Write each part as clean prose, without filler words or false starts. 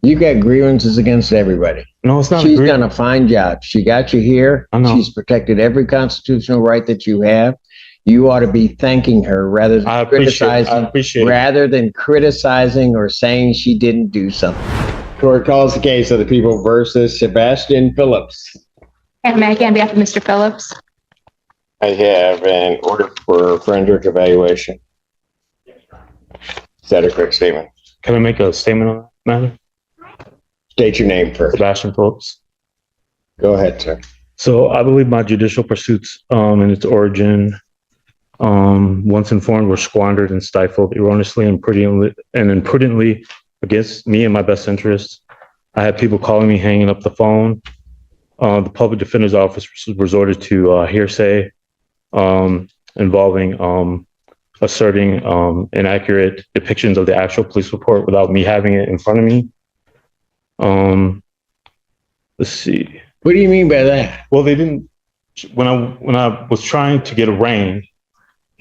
You got grievances against everybody. No, it's not. She's done a fine job. She got you here. I know. She's protected every constitutional right that you have. You ought to be thanking her rather than criticizing or saying she didn't do something. Court calls the case of the people versus Sebastian Phillips. And may I get on behalf of Mr. Phillips? I have an order for forensic evaluation. Is that a correct statement? Can I make a statement on that matter? State your name first. Sebastian Phillips. Go ahead, sir. So I believe my judicial pursuits in its origin, once informed, were squandered and stifled erroneously and imprudently against me and my best interests. I had people calling me, hanging up the phone. The public defender's office resorted to hearsay involving asserting inaccurate depictions of the actual police report without me having it in front of me. Let's see. What do you mean by that? Well, they didn't. When I was trying to get arraigned,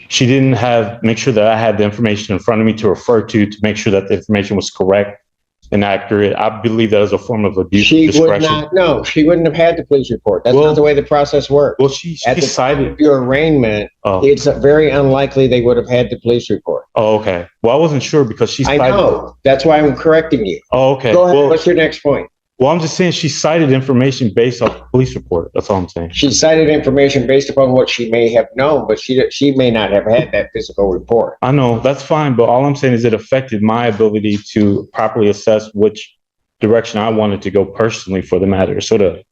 she didn't make sure that I had the information in front of me to refer to make sure that the information was correct and accurate. I believe that is a form of abuse of discretion. She wouldn't have had the police report. That's not the way the process works. Well, she cited your arraignment. It's very unlikely they would have had the police report. Oh, okay. Well, I wasn't sure because she cited. I know. That's why I'm correcting you. Oh, okay. Go ahead. Well, what's your next point? Well, I'm just saying she cited information based off the police report. That's all I'm saying. She cited information based upon what she may have known, but she may not have had that physical report. I know, that's fine, but all I'm saying is it affected my ability to properly assess which direction I wanted to go personally for the matter.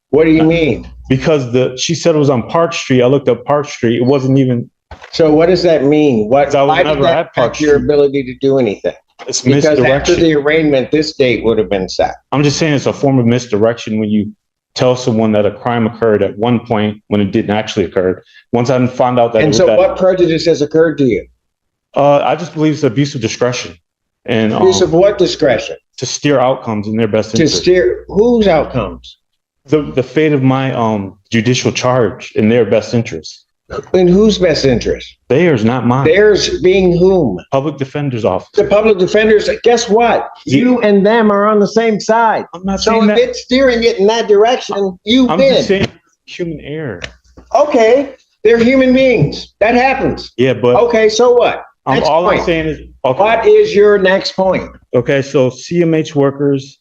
What do you mean? Because she said it was on Park Street. I looked up Park Street. It wasn't even. So what does that mean? Why did that affect your ability to do anything? It's misdirection. Because after the arraignment, this date would have been set. I'm just saying it's a form of misdirection when you tell someone that a crime occurred at one point when it didn't actually occur. Once I found out that. And so what prejudice has occurred to you? I just believe it's abuse of discretion. And abuse of what discretion? To steer outcomes in their best interest. To steer whose outcomes? The fate of my judicial charge in their best interest. In whose best interest? Theirs, not mine. Theirs being whom? Public defender's office. The public defenders, guess what? You and them are on the same side. I'm not saying that. So if it's steering it in that direction, you I'm win. Just saying human error. Okay, they're human beings. That happens. Yeah, but. Okay, so what? All I'm saying is. Okay. What is your next point? Okay, so CMH workers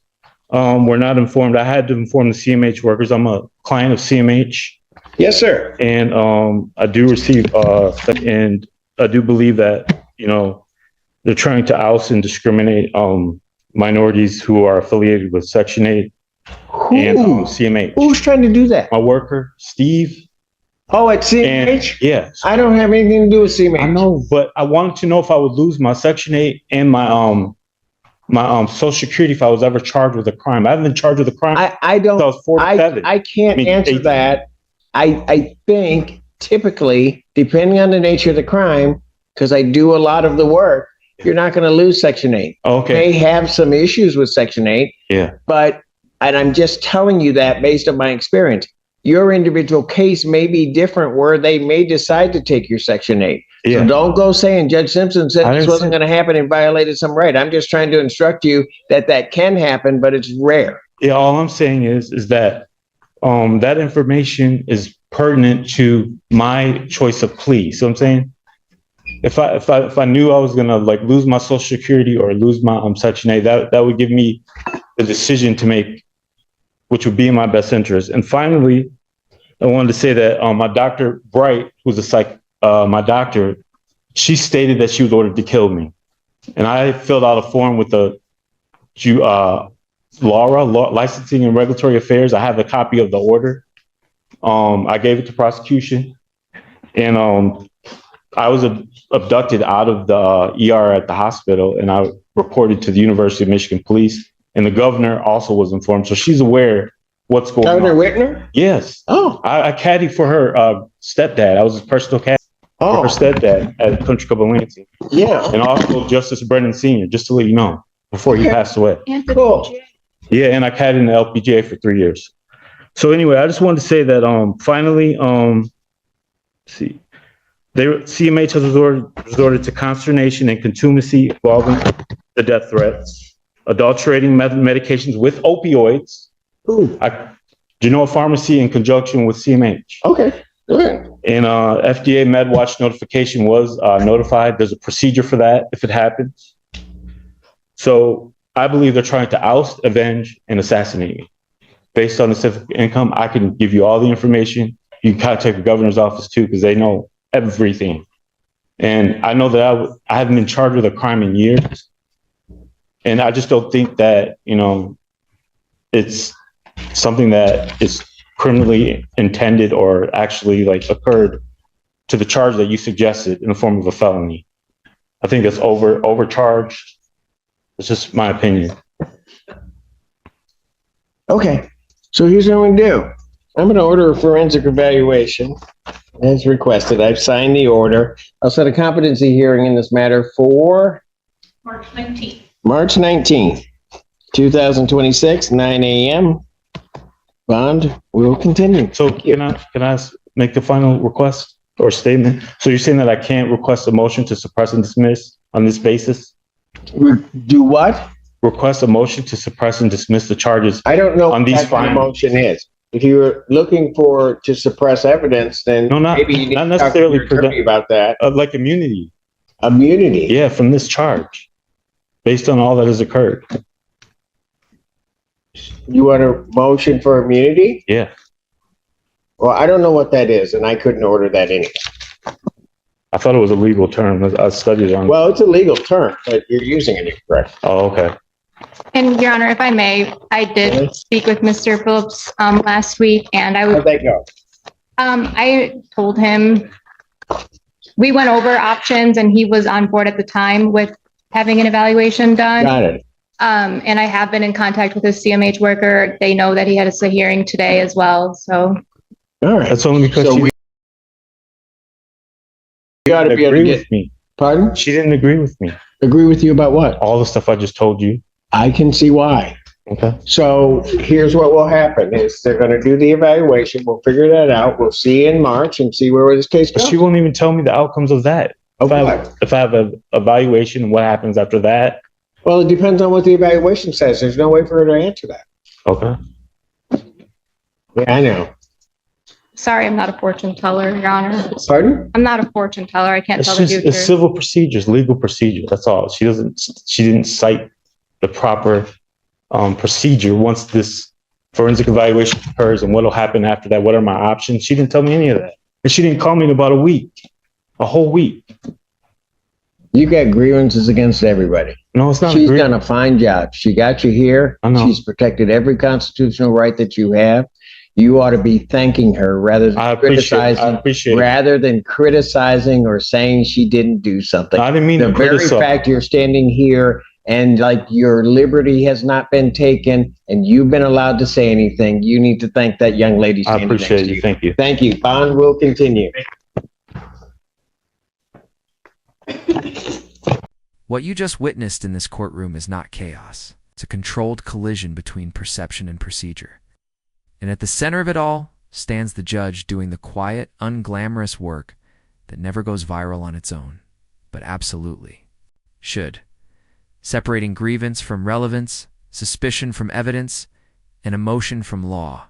were not informed. I had to inform the CMH workers. I'm a client of CMH. Yes, sir. And I do receive, and I do believe that, they're trying to oust and discriminate minorities who are affiliated with Section 8 and CMH. Who's trying to do that? My worker, Steve. Oh, at CMH? Yes. I don't have anything to do with CMH. I know, but I wanted to know if I would lose my Section 8 and my Social Security if I was ever charged with a crime. I haven't been charged with a crime. I don't. I was 47. I can't answer 18. that. I think typically, depending on the nature of the crime, because I do a lot of the work, you're not going to lose Section 8. Okay. You may have some issues with Section 8. Yeah. And I'm just telling you that based on my experience. Your individual case may be different where they may decide to take your Section 8. Yeah. So don't go saying Judge Simpson said this wasn't going to happen and violated some right. I'm just trying to instruct you that can happen, but it's rare. Yeah, all I'm saying is that that information is pertinent to my choice of plea. So I'm saying if I knew I was gonna lose my Social Security or lose my Section 8, that would give me the decision to make, which would be in my best interest. And finally, I wanted to say that my Dr. Bright, who's my doctor, she stated that she was ordered to kill me, and I filled out a form with the Laura, Licensing and Regulatory Affairs. I have a copy of the order. I gave it to prosecution, and I was abducted out of the ER at the hospital, and I reported to the University of Michigan Police, and the governor also was informed. So she's aware what's going on. Governor Whitner? Yes. Oh. I caddied for her stepdad. I was his personal caddy for her stepdad at Country Club Lansing. Yeah. And also Justice Brennan Sr., just to let you know, before he passed away. Cool. Yeah, and I caddied in the LPGA for 3 years. So anyway, I just wanted to say that finally, CMH has resorted to consternation and contumacy involving the death threats. adulterating medications with opioids. Ooh, Do you know a pharmacy in conjunction with CMH? okay, good. And FDA MedWatch notification was notified. There's a procedure for that if it happens. So I believe they're trying to oust, avenge, and assassinate me. Based on the civic income, I can give you all the information. You can contact the governor's office too, because they know everything. And I know that I haven't been charged with a crime in years. And I just don't think that, it's something that is criminally intended or actually like occurred to the charge that you suggested in the form of a felony. I think that's overcharged. It's just my opinion. Okay, so here's what I'm gonna do. I'm gonna order a forensic evaluation as requested. I've signed the order. I'll set a competency hearing in this matter for March 19th. March 19th, 2026, 9 a.m. Bond will continue. So can I make the final request or statement? So you're saying that I can't request a motion to suppress and dismiss on this basis? Do what? Request a motion to suppress and dismiss the charges. I don't know On what these that kind of findings. motion is. If you're looking to suppress evidence, then No, not- maybe you need not to talk to necessarily your attorney about that. Like immunity. Immunity. Yeah, from this charge, based on all that has occurred. You want a motion for immunity? Yeah. Well, I don't know what that is, and I couldn't order that anyway. I thought it was a legal term. I studied on. Well, it's a legal term, but you're using it incorrect. Oh, okay. And Your Honor, if I may, I did speak with Mr. Phillips last week, and How'd that go? I told him, we went over options, and he was on board at the time with having an evaluation done. Got it. And I have been in contact with his CMH worker. They know that he had a hearing today as well, so. All right. That's only because So she we ought to didn't be able to agree get, with me. pardon? She didn't agree with me. Agree with you about what? All the stuff I just told you. I can see why. Okay. So here's what will happen is they're going to do the evaluation. We'll figure that out. We'll see in March and see where this case But goes. she won't even tell me the outcomes of that. Of what? If I have an evaluation and what happens after that. Well, it depends on what the evaluation says. There's no way for her to answer that. Okay. Yeah, I know. Sorry, I'm not a fortune teller, Your Honor. Pardon? I'm not a fortune teller. I can't It's tell the just, future. it's civil procedures, legal procedure. That's all. She didn't cite the proper procedure once this forensic evaluation occurs and what will happen after that. What are my options? She didn't tell me any of that. And she didn't call me in about a whole week. You got grievances against everybody. No, it's not She's agree- done a fine job. She got you here. I know. She's protected every constitutional right that you have. You ought to be thanking her rather than I appreciate it. rather than criticizing or saying she didn't do something. I didn't mean The to very criticize. fact you're standing here and like your liberty has not been taken and you've been allowed to say anything, you need to thank that young lady I standing next appreciate to you. you. Thank you. Thank you. Bond will continue. What you just witnessed in this courtroom is not chaos. It's a controlled collision between perception and procedure. And at the center of it all stands the judge doing the quiet, unglamorous work that never goes viral on its own, but absolutely should. Separating grievance from relevance, suspicion from evidence, and emotion from law.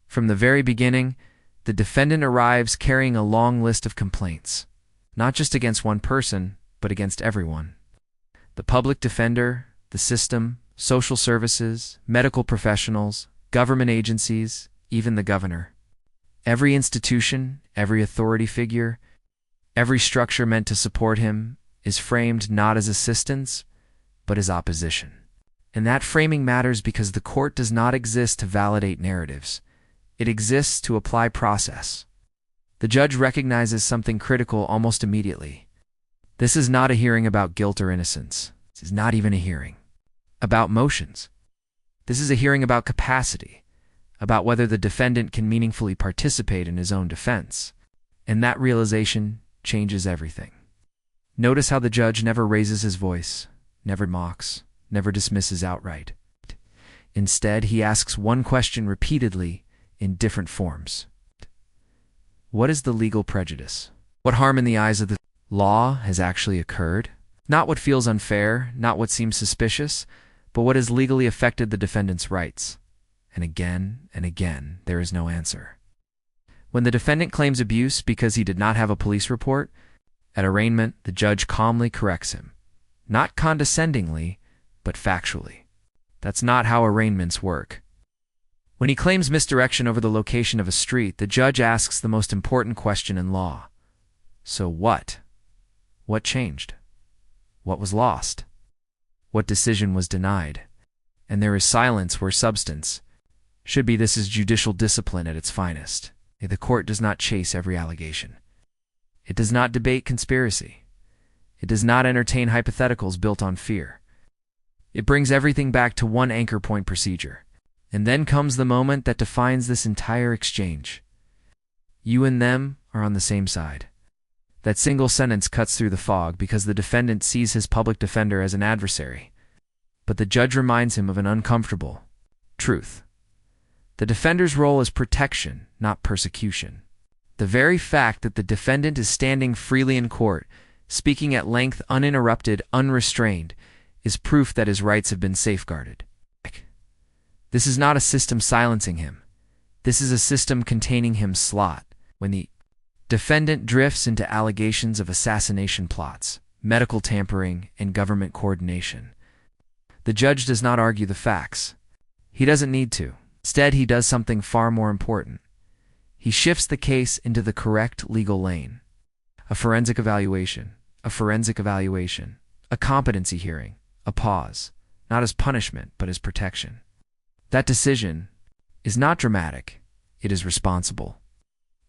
From the very beginning, the defendant arrives carrying a long list of complaints, not just against one person, but against everyone. The public defender, the system, social services, medical professionals, government agencies, even the governor. Every institution, every authority figure, every structure meant to support him is framed not as assistance, but as opposition. And that framing matters because the court does not exist to validate narratives. It exists to apply process. The judge recognizes something critical almost immediately. This is not a hearing about guilt or innocence. This is not even a hearing about motions. This is a hearing about capacity, about whether the defendant can meaningfully participate in his own defense. And that realization changes everything. Notice how the judge never raises his voice, never mocks, never dismisses outright. Instead, he asks one question repeatedly in different forms. What is the legal prejudice? What harm in the eyes of the law has actually occurred? Not what feels unfair, not what seems suspicious, but what has legally affected the defendant's rights? And again, there is no answer. When the defendant claims abuse because he did not have a police report, at arraignment, the judge calmly corrects him. Not condescendingly, but factually. That's not how arraignments work. When he claims misdirection over the location of a street, the judge asks the most important question in law. So what? What changed? What was lost? What decision was denied? And there is silence where substance should be. This is judicial discipline at its finest. The court does not chase every allegation. It does not debate conspiracy. It does not entertain hypotheticals built on fear. It brings everything back to one anchor point procedure. And then comes the moment that defines this entire exchange. You and them are on the same side. That single sentence cuts through the fog because the defendant sees his public defender as an adversary. But the judge reminds him of an uncomfortable truth. The defender's role is protection, not persecution. The very fact that the defendant is standing freely in court, speaking at length, uninterrupted, unrestrained, is proof that his rights have been safeguarded. This is not a system silencing him. This is a system containing him slot. When the defendant drifts into allegations of assassination plots, medical tampering, and government coordination, the judge does not argue the facts. He doesn't need to. Instead, he does something far more important. He shifts the case into the correct legal lane. A forensic evaluation, a competency hearing, a pause, not as punishment, but as protection. That decision is not dramatic, it is responsible.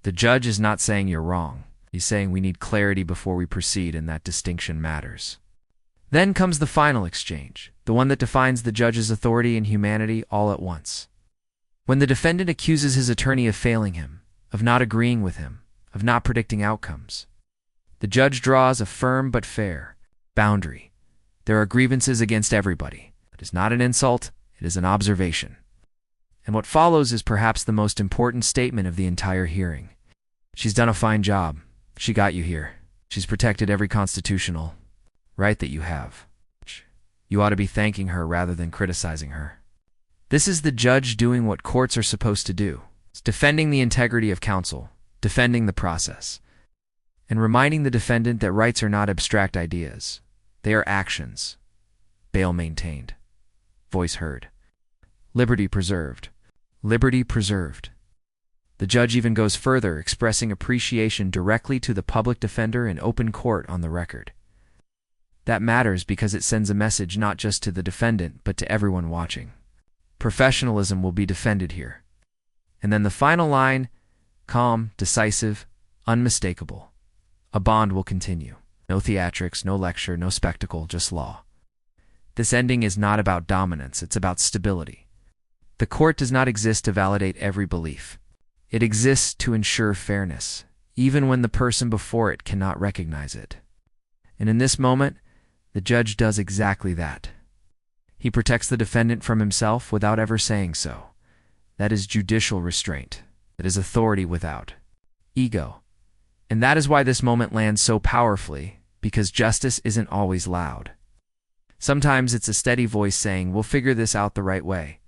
The judge is not saying you're wrong. He's saying we need clarity before we proceed, and that distinction matters. Then comes the final exchange, the one that defines the judge's authority and humanity all at once. When the defendant accuses his attorney of failing him, of not agreeing with him, of not predicting outcomes, the judge draws a firm but fair boundary. There are grievances against everybody. It is not an insult, it is an observation. And what follows is perhaps the most important statement of the entire hearing. She's done a fine job. She got you here. She's protected every constitutional right that you have. You ought to be thanking her rather than criticizing her. This is the judge doing what courts are supposed to do. It's defending the integrity of counsel, defending the process, and reminding the defendant that rights are not abstract ideas. They are actions. Bail maintained. Voice heard. Liberty preserved. Liberty preserved. The judge even goes further, expressing appreciation directly to the public defender in open court on the record. That matters because it sends a message not just to the defendant, but to everyone watching. Professionalism will be defended here. And then the final line, calm, decisive, unmistakable. A bond will continue. No theatrics, no lecture, no spectacle, just law. This ending is not about dominance, it's about stability. The court does not exist to validate every belief. It exists to ensure fairness, even when the person before it cannot recognize it. And in this moment, the judge does exactly that. He protects the defendant from himself without ever saying so. That is judicial restraint. That is authority without ego. And that is why this moment lands so powerfully, because justice isn't always loud. Sometimes it's a steady voice saying, "We'll figure this out the right way."